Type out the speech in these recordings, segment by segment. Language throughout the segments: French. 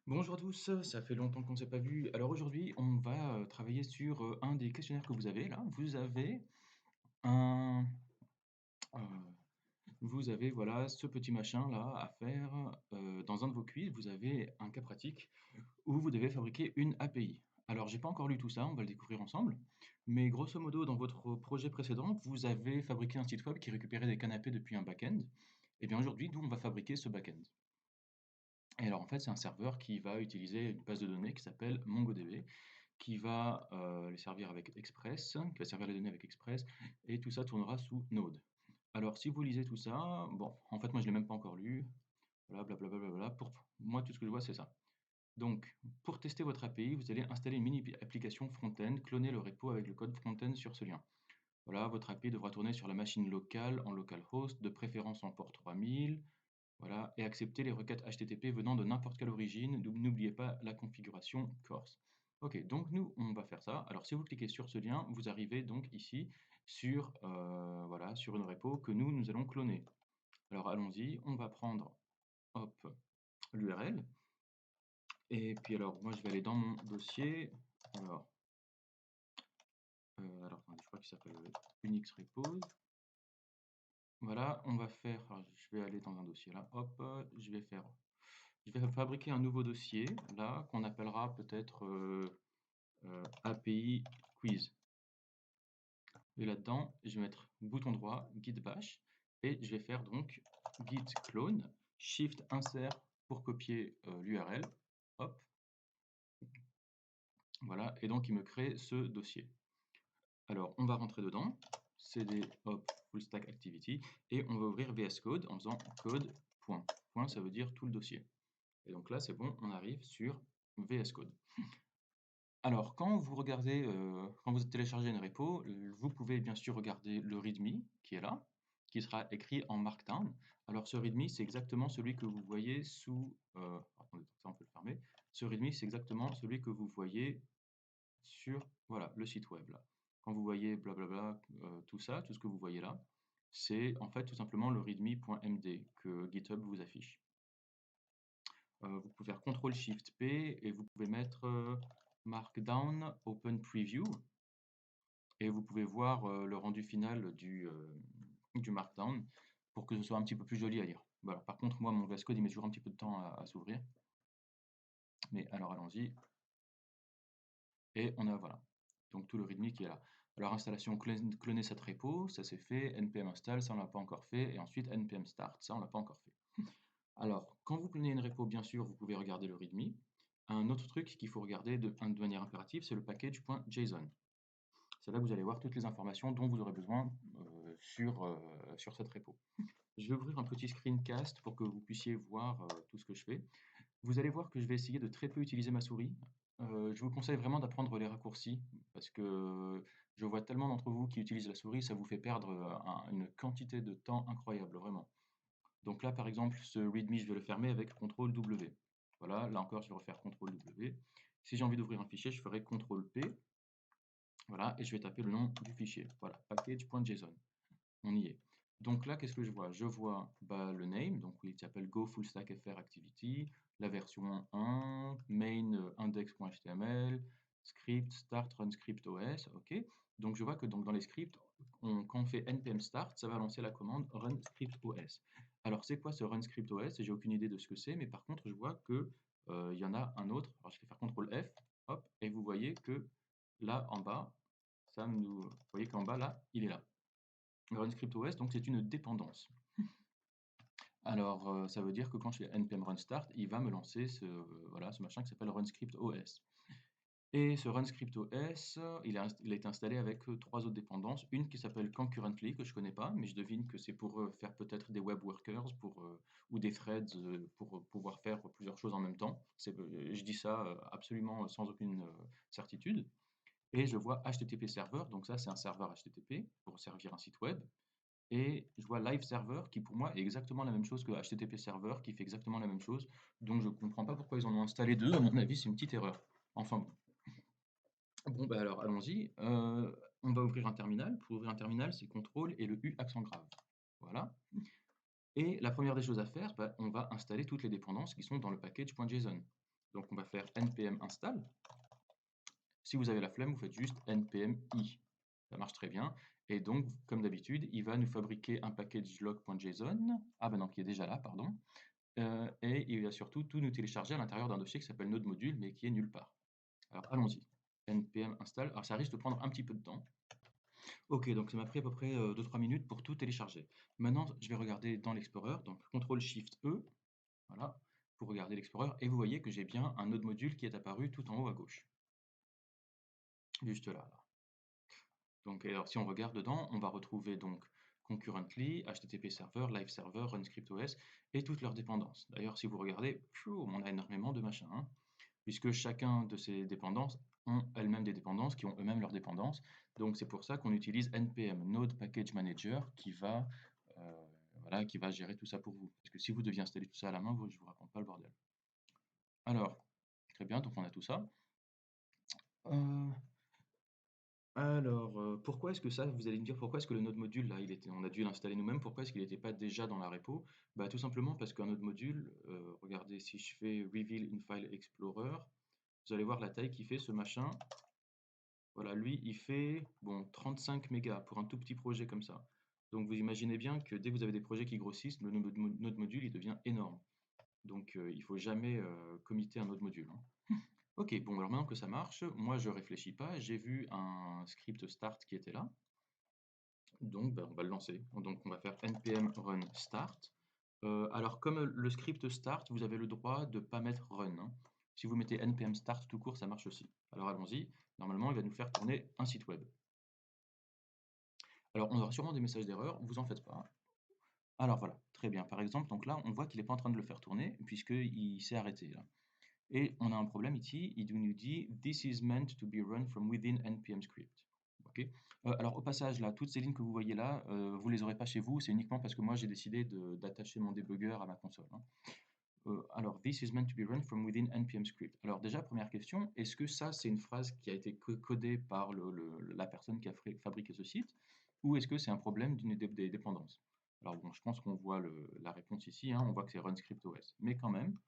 Bonjour à tous, ça fait longtemps qu'on ne s'est pas vu. Alors aujourd'hui, on va travailler sur un des questionnaires que vous avez là. Un, euh, Vous avez voilà ce petit machin là à faire dans un de vos quiz. Vous avez un cas pratique où vous devez fabriquer une API. Alors j'ai pas encore lu tout ça, on va le découvrir ensemble. Mais grosso modo, dans votre projet précédent, vous avez fabriqué un site web qui récupérait des canapés depuis un back-end. Et bien aujourd'hui, nous on va fabriquer ce back-end. Et alors en fait, c'est un serveur qui va utiliser une base de données qui s'appelle MongoDB, qui va les servir avec Express, qui va servir les données avec Express, et tout ça tournera sous Node. Alors si vous lisez tout ça, bon, en fait moi je l'ai même pas encore lu, voilà, blablabla, bla, pour moi tout ce que je vois c'est ça. Donc pour tester votre API, vous allez installer une mini application front-end, cloner le repo avec le code front-end sur ce lien. Voilà, votre API devra tourner sur la machine locale en localhost, de préférence en port 3000, voilà, et accepter les requêtes HTTP venant de n'importe quelle origine. N'oubliez pas la configuration coarse. Ok, donc nous, on va faire ça. Alors, si vous cliquez sur ce lien, vous arrivez donc ici sur, voilà, sur une repo que nous allons cloner. Alors, allons-y, on va prendre, hop, l'URL. Et puis, alors, moi, je vais aller dans mon dossier. Alors, attendez, je crois qu'il s'appelle Unix Repos. Voilà, on va faire, alors, je vais aller dans un dossier là, hop, je vais fabriquer un nouveau dossier là qu'on appellera peut-être API quiz. Et là-dedans, je vais mettre bouton droit, git bash, et je vais faire donc git clone, shift insert pour copier l'URL, hop, voilà, et donc il me crée ce dossier. Alors on va rentrer dedans, cd hop full stack activity, et on va ouvrir VS Code en faisant code point. Point, ça veut dire tout le dossier. Et donc là, c'est bon, on arrive sur VS Code. Alors, quand vous regardez, quand vous téléchargez une repo, vous pouvez bien sûr regarder le README qui est là, qui sera écrit en Markdown. Alors, ce README, c'est exactement celui que vous voyez sous. Attendez, ça on peut le fermer. Ce README, c'est exactement celui que vous voyez sur voilà, le site web là. Quand vous voyez blablabla, tout ça, tout ce que vous voyez là, c'est en fait tout simplement le readme.md que GitHub vous affiche. Vous pouvez faire CTRL-SHIFT-P et vous pouvez mettre Markdown Open Preview et vous pouvez voir le rendu final du Markdown pour que ce soit un petit peu plus joli à lire. Voilà. Par contre, moi, mon VS Code, il met toujours un petit peu de temps à s'ouvrir. Mais alors, allons-y. Et on a, voilà. Donc, tout le README qui est là. Alors, installation, cloner cette repo, ça c'est fait. npm install, ça on l'a pas encore fait. Et ensuite, npm start, ça on l'a pas encore fait. Alors, quand vous clonez une repo, bien sûr, vous pouvez regarder le README. Un autre truc qu'il faut regarder de manière impérative, c'est le package.json. C'est là que vous allez voir toutes les informations dont vous aurez besoin sur cette repo. Je vais ouvrir un petit screencast pour que vous puissiez voir tout ce que je fais. Vous allez voir que je vais essayer de très peu utiliser ma souris. Je vous conseille vraiment d'apprendre les raccourcis parce que je vois tellement d'entre vous qui utilisent la souris, ça vous fait perdre une quantité de temps incroyable, vraiment. Donc là, par exemple, ce README, je vais le fermer avec CTRL W. Voilà, là encore, je vais refaire CTRL W. Si j'ai envie d'ouvrir un fichier, je ferai CTRL P. Voilà, et je vais taper le nom du fichier. Voilà, package.json. On y est. Donc là, qu'est-ce que je vois? Je vois le name, donc oui, il s'appelle Go Full Stack FR Activity, la version 1, main index.html, script, start, run script OS, ok. Donc je vois que donc, dans les scripts, quand on fait npm start, ça va lancer la commande run script OS. Alors c'est quoi ce run script OS? J'ai aucune idée de ce que c'est, mais par contre je vois que il y en a un autre. Alors je vais faire CTRL F, hop, et vous voyez que là en bas, vous voyez qu'en bas là, il est là. Run script OS, donc c'est une dépendance. Alors, ça veut dire que quand je fais npm run start, il va me lancer voilà, ce machin qui s'appelle run script OS. Et ce run script OS, il a été installé avec trois autres dépendances. Une qui s'appelle concurrently, que je connais pas, mais je devine que c'est pour faire peut-être des web workers ou des threads pour pouvoir faire plusieurs choses en même temps. Je dis ça absolument sans aucune certitude. Et je vois HTTP server, donc ça c'est un serveur HTTP pour servir un site web. Et je vois Live Server qui pour moi est exactement la même chose que HTTP Server qui fait exactement la même chose. Donc je ne comprends pas pourquoi ils en ont installé deux. À mon avis, c'est une petite erreur. Enfin bon. Bon, bah alors allons-y. On va ouvrir un terminal. Pour ouvrir un terminal, c'est CTRL et le U accent grave. Voilà. Et la première des choses à faire, bah, on va installer toutes les dépendances qui sont dans le package.json. Donc on va faire npm install. Si vous avez la flemme, vous faites juste npm i. Ça marche très bien. Et donc, comme d'habitude, il va nous fabriquer un package log.json. Ah ben non, qui est déjà là, pardon. Et il va surtout tout nous télécharger à l'intérieur d'un dossier qui s'appelle node module, mais qui est nulle part. Alors allons-y. npm install. Alors ça risque de prendre un petit peu de temps. Ok, donc ça m'a pris à peu près 2-3 minutes pour tout télécharger. Maintenant, je vais regarder dans l'Explorer, donc CTRL-SHIFT-E, voilà, pour regarder l'Explorer, et vous voyez que j'ai bien un node module qui est apparu tout en haut à gauche. Juste là. Donc, alors, si on regarde dedans, on va retrouver donc concurrently, HTTP server, live server, run script OS et toutes leurs dépendances. D'ailleurs, si vous regardez, on a énormément de machins, hein, puisque chacun de ces dépendances ont elles-mêmes des dépendances qui ont eux-mêmes leurs dépendances. Donc, c'est pour ça qu'on utilise npm Node Package Manager voilà, qui va gérer tout ça pour vous. Parce que si vous deviez installer tout ça à la main, je ne vous raconte pas le bordel. Alors, très bien, donc on a tout ça. Euh, Alors, pourquoi est-ce que ça, vous allez me dire, pourquoi est-ce que le node module, là, on a dû l'installer nous-mêmes, pourquoi est-ce qu'il n'était pas déjà dans la repo? Bah, tout simplement parce qu'un node module, regardez, si je fais Reveal in File Explorer, vous allez voir la taille qu'il fait, ce machin. Voilà, lui, il fait, bon, 35 mégas pour un tout petit projet comme ça. Donc, vous imaginez bien que dès que vous avez des projets qui grossissent, le node module, il devient énorme. Donc, il faut jamais committer un node module, hein. Ok, bon, alors maintenant que ça marche, moi je réfléchis pas, j'ai vu un script start qui était là, donc ben, on va le lancer. Donc on va faire npm run start. Alors comme le script start, vous avez le droit de ne pas mettre run, hein. Si vous mettez npm start tout court, ça marche aussi. Alors allons-y, normalement il va nous faire tourner un site web. Alors on aura sûrement des messages d'erreur, vous en faites pas. Alors voilà, très bien. Par exemple, donc là on voit qu'il n'est pas en train de le faire tourner, puisqu'il s'est arrêté là. Et on a un problème ici, il nous dit This is meant to be run from within npm script. Ok. Alors au passage, là, toutes ces lignes que vous voyez là, vous les aurez pas chez vous, c'est uniquement parce que moi j'ai décidé d'attacher mon debugger à ma console, hein. Alors, This is meant to be run from within npm script. Alors déjà, première question, est-ce que ça c'est une phrase qui a été codée par la personne qui a fabriqué ce site, ou est-ce que c'est un problème d'une des dépendances? Alors bon, je pense qu'on voit la réponse ici, hein, on voit que c'est run script OS, mais quand même,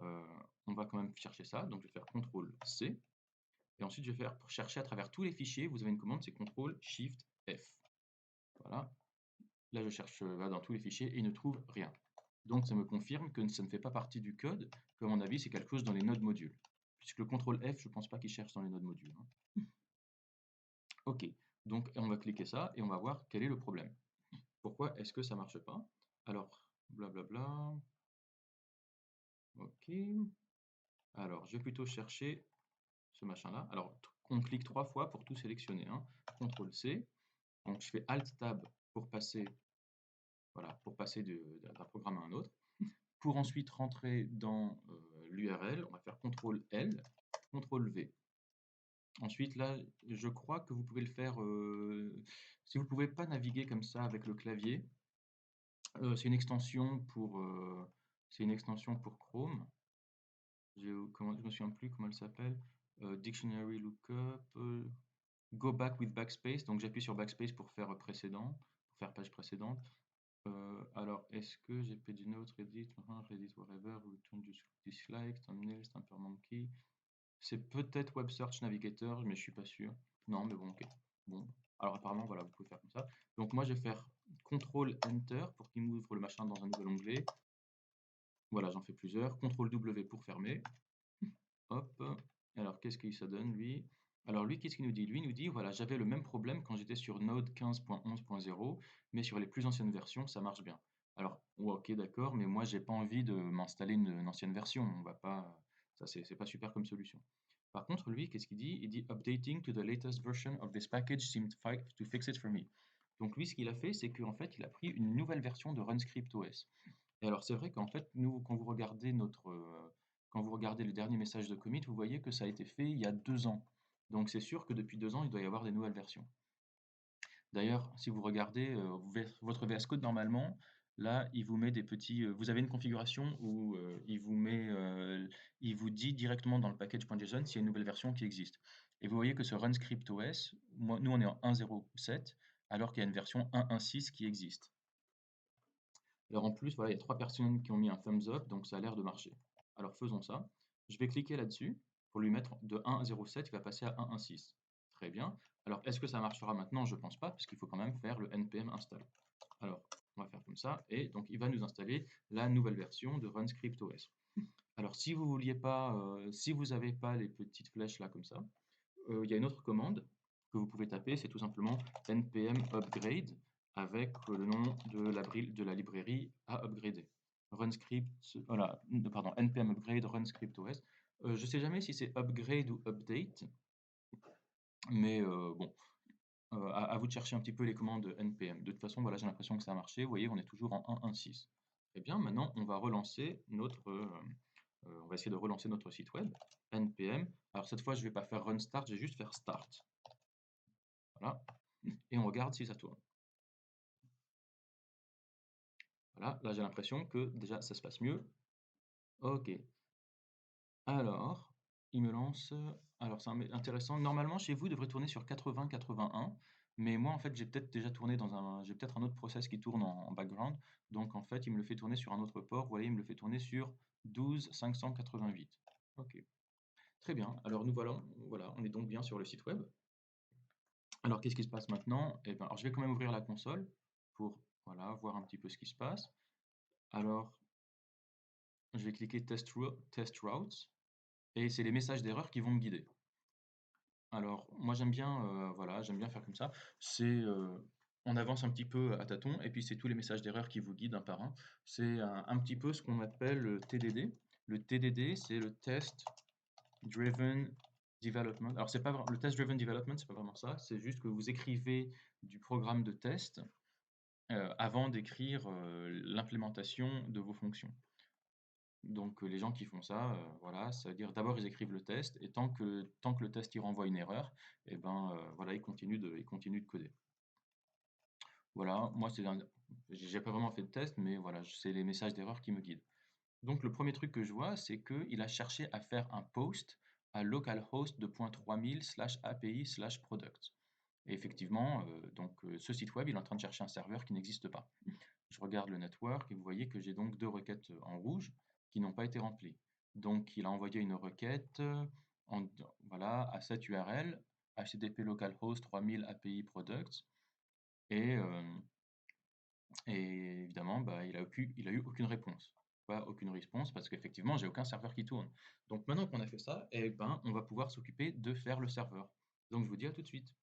euh, on va quand même chercher ça. Donc je vais faire CTRL-C. Et ensuite, je vais faire pour chercher à travers tous les fichiers. Vous avez une commande, c'est CTRL-SHIFT-F. Voilà. Là, je cherche dans tous les fichiers et il ne trouve rien. Donc ça me confirme que ça ne fait pas partie du code. Que à mon avis, c'est quelque chose dans les nodes modules. Puisque le CTRL-F, je ne pense pas qu'il cherche dans les nodes modules, hein. Ok. Donc on va cliquer ça et on va voir quel est le problème. Pourquoi est-ce que ça ne marche pas? Alors, blablabla. Ok. Alors, je vais plutôt chercher ce machin-là. Alors, on clique 3 fois pour tout sélectionner, hein. CTRL-C. Donc, je fais Alt-Tab pour passer, voilà, pour passer d'un programme à un autre. Pour ensuite rentrer dans l'URL, on va faire CTRL-L, CTRL-V. Ensuite, là, je crois que vous pouvez le faire, si vous ne pouvez pas naviguer comme ça avec le clavier, c'est une extension pour Chrome. Je me souviens plus comment elle s'appelle. Dictionary Lookup. Go back with backspace, donc j'appuie sur backspace pour faire précédent, pour faire page précédente. Alors, est-ce que j'ai fait du note, Reddit, Reddit, whatever, return dislike, thumbnail, stamper monkey. C'est peut-être Web Search Navigator, mais je suis pas sûr. Non, mais bon, ok. Bon, alors apparemment, voilà, vous pouvez faire comme ça. Donc moi, je vais faire CTRL Enter pour qu'il m'ouvre le machin dans un nouvel onglet. Voilà, j'en fais plusieurs. CTRL W pour fermer. Hop. Alors, qu'est-ce que ça donne, lui? Alors, lui, qu'est-ce qu'il nous dit? Lui, il nous dit, voilà, j'avais le même problème quand j'étais sur Node 15.11.0, mais sur les plus anciennes versions, ça marche bien. Alors, ok, d'accord, mais moi, j'ai pas envie de m'installer une ancienne version. On va pas, ça, c'est pas super comme solution. Par contre, lui, qu'est-ce qu'il dit? Il dit, Updating to the latest version of this package seemed to fix it for me. Donc, lui, ce qu'il a fait, c'est qu'en fait, il a pris une nouvelle version de RunScript OS. Et alors, c'est vrai qu'en fait, nous, quand vous regardez le dernier message de commit, vous voyez que ça a été fait il y a 2 ans. Donc c'est sûr que depuis 2 ans, il doit y avoir des nouvelles versions. D'ailleurs, si vous regardez votre VS Code, normalement, là, il vous met des petits. Vous avez une configuration où il vous dit directement dans le package.json s'il y a une nouvelle version qui existe. Et vous voyez que ce run script OS, nous on est en 1.0.7, alors qu'il y a une version 1.1.6 qui existe. Alors en plus, voilà, il y a 3 personnes qui ont mis un thumbs up, donc ça a l'air de marcher. Alors faisons ça. Je vais cliquer là-dessus pour lui mettre de 1.07, il va passer à 1.1.6. Très bien. Alors, est-ce que ça marchera maintenant? Je ne pense pas, parce qu'il faut quand même faire le npm install. Alors, on va faire comme ça, et donc il va nous installer la nouvelle version de RunScriptOS. Alors, si vous vouliez pas, si vous n'avez pas les petites flèches là comme ça, il y a une autre commande que vous pouvez taper, c'est tout simplement npm upgrade avec le nom de la librairie à upgrader. Runscript, voilà, pardon, npm upgrade runscriptOS. Je ne sais jamais si c'est upgrade ou update, mais bon, à vous de chercher un petit peu les commandes npm. De toute façon, voilà, j'ai l'impression que ça a marché. Vous voyez, on est toujours en 1.1.6. Eh bien, maintenant, on va relancer on va essayer de relancer notre site web, npm. Alors cette fois, je ne vais pas faire run start, je vais juste faire start. Voilà. Et on regarde si ça tourne. Voilà, là j'ai l'impression que déjà ça se passe mieux. Ok. Alors, il me lance. Alors c'est intéressant. Normalement, chez vous, il devrait tourner sur 80-81. Mais moi, en fait, j'ai peut-être déjà tourné j'ai peut-être un autre process qui tourne en background. Donc, en fait, il me le fait tourner sur un autre port. Vous voyez, il me le fait tourner sur 12 588. Ok. Très bien. Alors, nous voilà, on est donc bien sur le site web. Alors, qu'est-ce qui se passe maintenant? Eh ben, alors, je vais quand même ouvrir la console pour voilà, voir un petit peu ce qui se passe. Alors, je vais cliquer Test Routes et c'est les messages d'erreur qui vont me guider. Alors, moi j'aime bien, voilà, j'aime bien faire comme ça. On avance un petit peu à tâtons et puis c'est tous les messages d'erreur qui vous guident un par un. C'est un petit peu ce qu'on appelle le TDD. Le TDD, c'est le Test Driven Development. Alors, c'est pas le Test Driven Development, c'est pas vraiment ça. C'est juste que vous écrivez du programme de test avant d'écrire l'implémentation de vos fonctions. Donc les gens qui font ça, voilà, ça veut dire d'abord ils écrivent le test et tant que le test il renvoie une erreur, et ben voilà, ils continuent de coder. Voilà, moi j'ai pas vraiment fait de test, mais voilà, c'est les messages d'erreur qui me guident. Donc le premier truc que je vois, c'est qu'il a cherché à faire un post à localhost de .3000/API/product. Et effectivement, ce site web, il est en train de chercher un serveur qui n'existe pas. Je regarde le network et vous voyez que j'ai donc deux requêtes en rouge qui n'ont pas été remplies. Donc il a envoyé une requête voilà, à cette URL, http localhost 3000 API products, et, et évidemment, bah, il a eu aucune réponse. Pas aucune réponse parce qu'effectivement, j'ai aucun serveur qui tourne. Donc maintenant qu'on a fait ça, eh ben, on va pouvoir s'occuper de faire le serveur. Donc je vous dis à tout de suite.